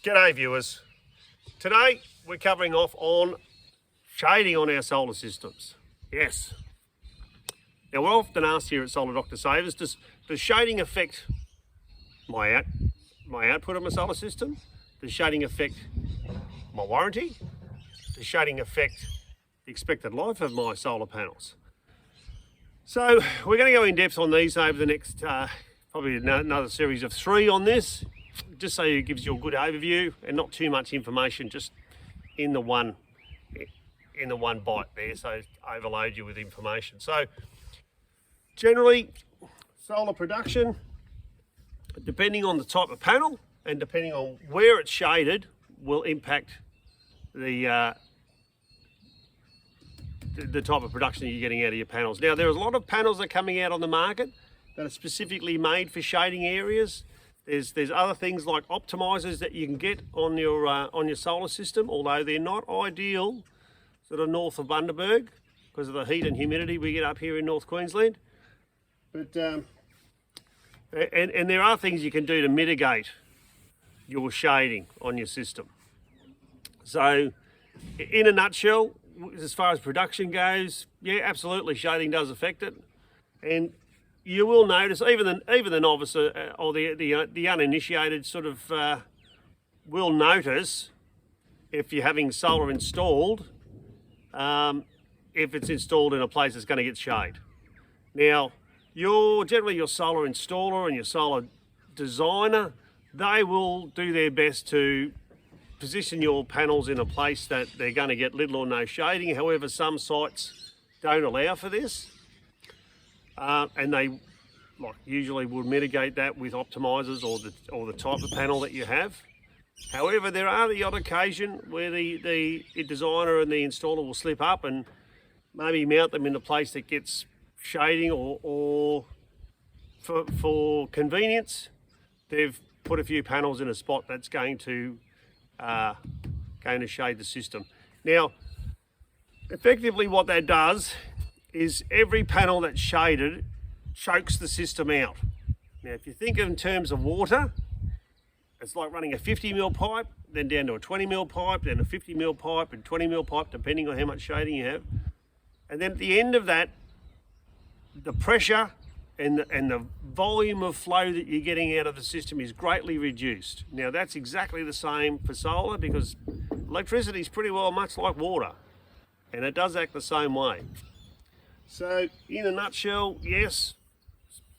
G'day viewers. Today we're covering off on shading on our solar systems. Yes. Now we're often asked here at Solar Doctor Savers, does shading affect my output of my solar system? Does shading affect my warranty? Does shading affect the expected life of my solar panels? So we're going to go in depth on these over the next probably another series of 3 on this, just so it gives you a good overview and not too much information just in the one bite there, so overload you with information. So generally, solar production, depending on the type of panel and depending on where it's shaded, will impact the type of production you're getting out of your panels. Now, there's a lot of panels that are coming out on the market that are specifically made for shading areas. There's other things like optimizers that you can get on your solar system, although they're not ideal sort of north of Bundaberg because of the heat and humidity we get up here in North Queensland. But and there are things you can do to mitigate your shading on your system. So in a nutshell, as far as production goes, yeah, absolutely, shading does affect it. And you will notice, even the novice or the uninitiated sort of will notice if you're having solar installed, if it's installed in a place that's going to get shade. Now, generally your solar installer and your solar designer, they will do their best to position your panels in a place that they're going to get little or no shading. However, some sites don't allow for this. And they usually would mitigate that with optimizers or the type of panel that you have. However, there are the odd occasion where the designer and the installer will slip up and maybe mount them in a place that gets shading, or for convenience, they've put a few panels in a spot that's going to shade the system. Now, effectively what that does is every panel that's shaded chokes the system out. Now, if you think in terms of water, it's like running a 50mm pipe, then down to a 20mm pipe, then a 50mm pipe and 20mm pipe, depending on how much shading you have. And then at the end of that, the pressure and the volume of flow that you're getting out of the system is greatly reduced. Now, that's exactly the same for solar, because electricity is pretty well much like water, and it does act the same way. So in a nutshell, yes,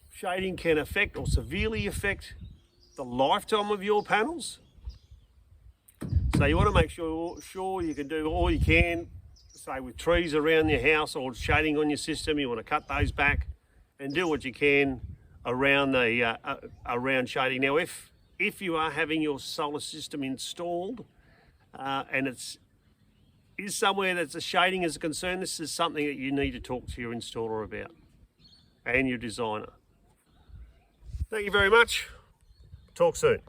shading can affect or severely affect the lifetime of your panels. So you want to make sure you can do all you can, say with trees around your house or shading on your system. You want to cut those back and do what you can around around shading. Now, if you are having your solar system installed and is somewhere that the shading is a concern, this is something that you need to talk to your installer about and your designer. Thank you very much. Talk soon.